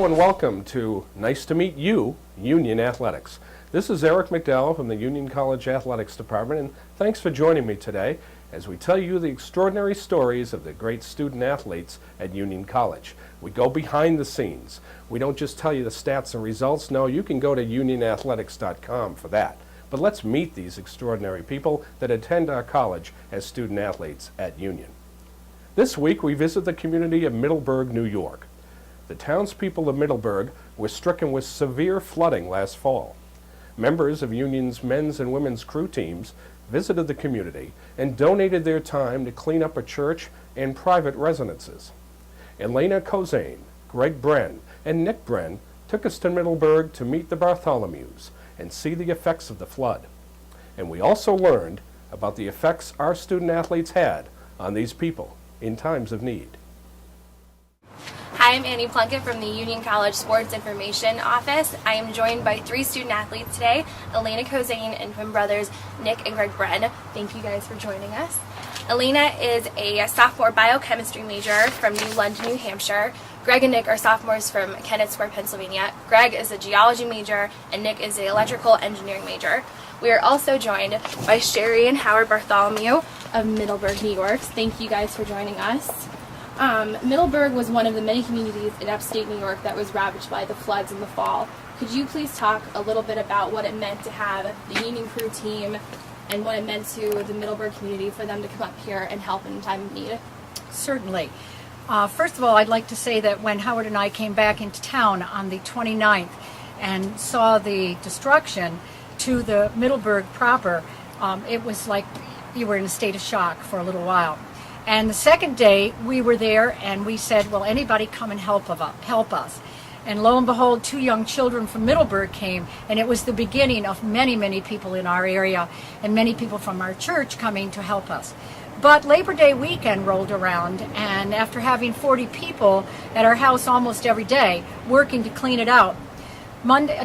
and welcome to Nice to Meet You, Union Athletics. This is Eric McDowell from the Union College Athletics Department, and thanks for joining me today as we tell you the extraordinary stories of the great student athletes at Union College. We go behind the scenes. We don't just tell you the stats and results. No, you can go to unionathletics.com for that. But let's meet these extraordinary people that attend our college as student athletes at Union. This week we visit the community of Middleburg, New York. The townspeople of Middleburg were stricken with severe flooding last fall. Members of Union's men's and women's crew teams visited the community and donated their time to clean up a church and private residences. Ilyena Kozain, Greg Brenn, and Nick Brenn took us to Middleburg to meet the Bartholomews and see the effects of the flood. And we also learned about the effects our student athletes had on these people in times of need. Hi, I'm Annie Plunkett from the Union College Sports Information Office. I am joined by 3 student athletes today, Ilyena Kozain and twin brothers Nick and Greg Brenn. Thank you guys for joining us. Ilyena is a sophomore biochemistry major from New London, New Hampshire. Greg and Nick are sophomores from Kennett Square, Pennsylvania. Greg is a geology major and Nick is an electrical engineering major. We are also joined by Sherry and Howard Bartholomew of Middleburg, New York. Thank you guys for joining us. Middleburg was one of the many communities in upstate New York that was ravaged by the floods in the fall. Could you please talk a little bit about what it meant to have the Union crew team and what it meant to the Middleburg community for them to come up here and help in time of need? Certainly. First of all, I'd like to say that when Howard and I came back into town on the 29th and saw the destruction to the Middleburg proper, it was like you were in a state of shock for a little while. And the second day, we were there and we said, well, anybody come and help us. And lo and behold, 2 young children from Middleburg came, and it was the beginning of many, many people in our area and many people from our church coming to help us. But Labor Day weekend rolled around, and after having 40 people at our house almost every day working to clean it out,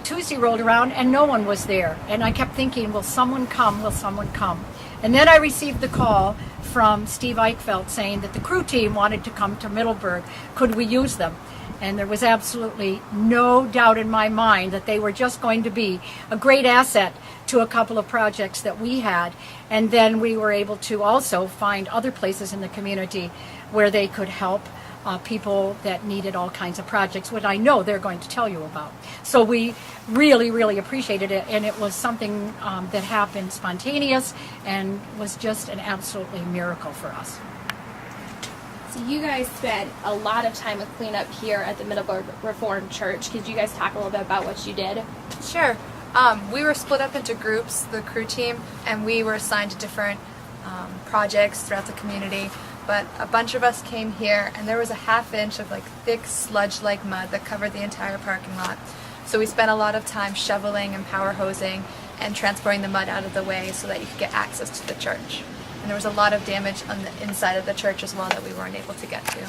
Tuesday rolled around and no one was there. And I kept thinking, will someone come? Will someone come? And then I received the call from Steve Eichfeld saying that the crew team wanted to come to Middleburg. Could we use them? And there was absolutely no doubt in my mind that they were just going to be a great asset to a couple of projects that we had. And then we were able to also find other places in the community where they could help people that needed all kinds of projects, which I know they're going to tell you about. So we really, really appreciated it, and it was something that happened spontaneous and was just an absolutely miracle for us. So you guys spent a lot of time with cleanup here at the Middleburg Reformed Church. Could you guys talk a little bit about what you did? Sure. We were split up into groups, the crew team, and we were assigned to different projects throughout the community. But a bunch of us came here, and there was a half-inch of thick sludge-like mud that covered the entire parking lot. So we spent a lot of time shoveling and power hosing and transporting the mud out of the way so that you could get access to the church. And there was a lot of damage on the inside of the church as well that we weren't able to get to.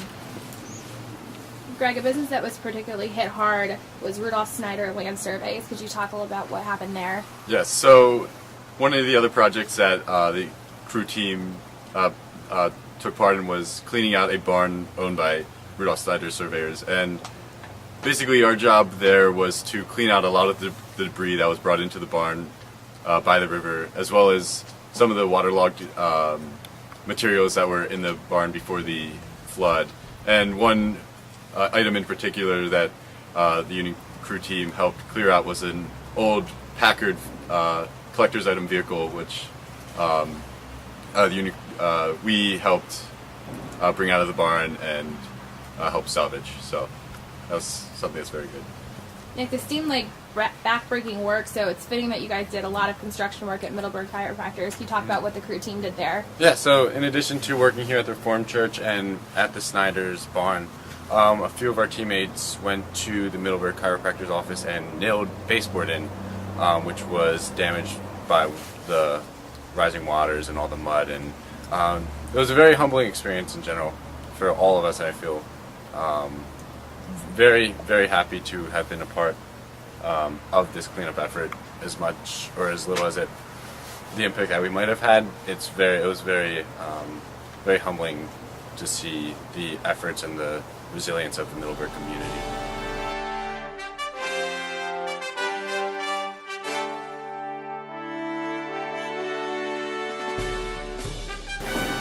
Greg, a business that was particularly hit hard was Rudolph Snyder Land Surveys. Could you talk a little about what happened there? Yes, so one of the other projects that the crew team took part in was cleaning out a barn owned by Rudolph Snyder Surveyors. And basically our job there was to clean out a lot of the debris that was brought into the barn by the river, as well as some of the waterlogged materials that were in the barn before the flood. And one item in particular that the Union crew team helped clear out was an old Packard collector's item vehicle, which we helped bring out of the barn and help salvage. So that was something that's very good. Nick, this seemed like back-breaking work, so it's fitting that you guys did a lot of construction work at Middleburg Chiropractors. Can you talk about what the crew team did there? Yeah, so in addition to working here at the Reformed Church and at the Snyder's barn, a few of our teammates went to the Middleburg Chiropractor's office and nailed baseboard in, which was damaged by the rising waters and all the mud. And it was a very humbling experience in general for all of us, I feel. Very, very happy to have been a part of this cleanup effort, as much or as little as the impact that we might have had. It was very humbling to see the efforts and the resilience of the Middleburg community.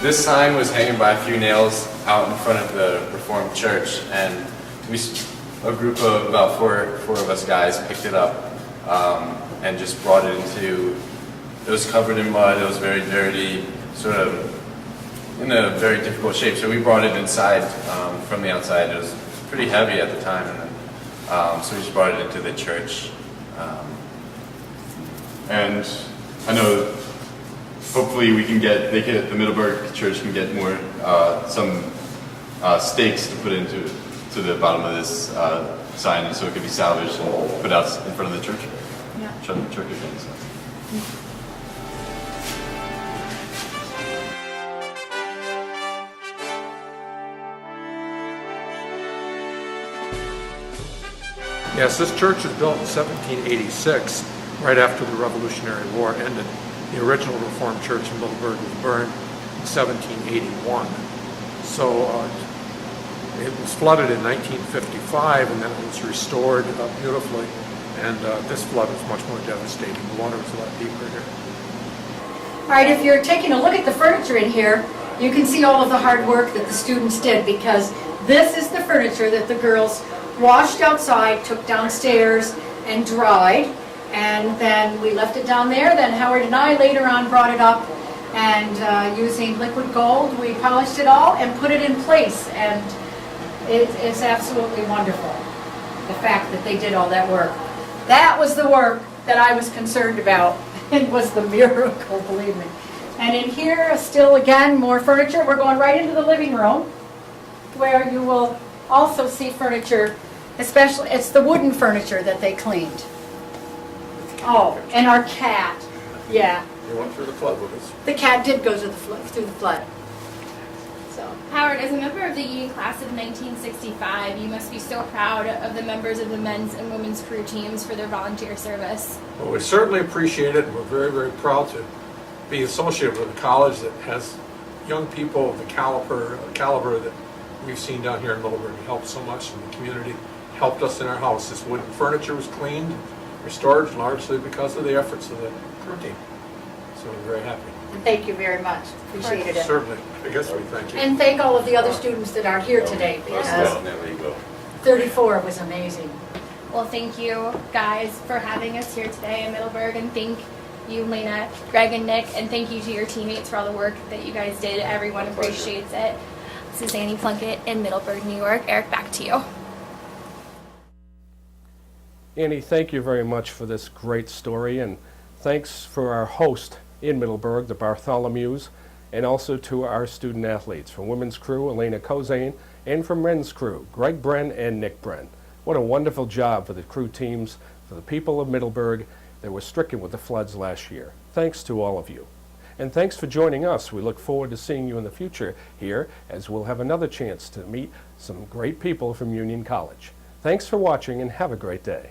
This sign was hanging by a few nails out in front of the Reformed church, and a group of about four of us guys picked it up and just brought it into. It was covered in mud. It was very dirty, sort of in a very difficult shape. So we brought it inside from the outside. It was pretty heavy at the time, and so we just brought it into the church. And I know hopefully the Middleburg Church can get more, some stakes to put into the bottom of this sign, so it could be salvaged and put out in front of the church. Yeah. Show the church again. So. Yes, this church was built in 1786, right after the Revolutionary War ended. The original Reformed church in Middleburg was burned in 1781. So it was flooded in 1955, and then it was restored beautifully. And this flood was much more devastating. The water was a lot deeper here. All right, if you're taking a look at the furniture in here, you can see all of the hard work that the students did, because this is the furniture that the girls washed outside, took downstairs, and dried. And then we left it down there. Then Howard and I later on brought it up, and using liquid gold, we polished it all and put it in place. And it's absolutely wonderful, the fact that they did all that work. That was the work that I was concerned about. It was the miracle, believe me. And in here, still again, more furniture. We're going right into the living room, where you will also see furniture, especially, it's the wooden furniture that they cleaned. Oh, and our cat, yeah. You went through the flood with us. The cat did go through the flood. So, Howard, as a member of the Union class of 1965, you must be so proud of the members of the men's and women's crew teams for their volunteer service. Well, we certainly appreciate it, and we're very, very proud to be associated with a college that has young people of the caliber that we've seen down here in Middleburg. It helped so much in the community, helped us in our house. This wooden furniture was cleaned, restored, largely because of the efforts of the crew team. So we're very happy. and thank you very much. Appreciated it. Certainly. I guess we thank you. And thank all of the other students that are here today, because 34 was amazing. Well, thank you guys for having us here today in Middleburg, and thank you, Ilyena, Greg, and Nick, and thank you to your teammates for all the work that you guys did. Everyone appreciates it. This is Annie Plunkett in Middleburg, New York. Eric, back to you. Annie, thank you very much for this great story, and thanks for our host in Middleburg, the Bartholomews, and also to our student athletes. From women's crew, Ilyena Kozain, and from men's crew, Greg Brenn and Nick Brenn. What a wonderful job for the crew teams, for the people of Middleburg that were stricken with the floods last year. Thanks to all of you. And thanks for joining us. We look forward to seeing you in the future here, as we'll have another chance to meet some great people from Union College. Thanks for watching, and have a great day.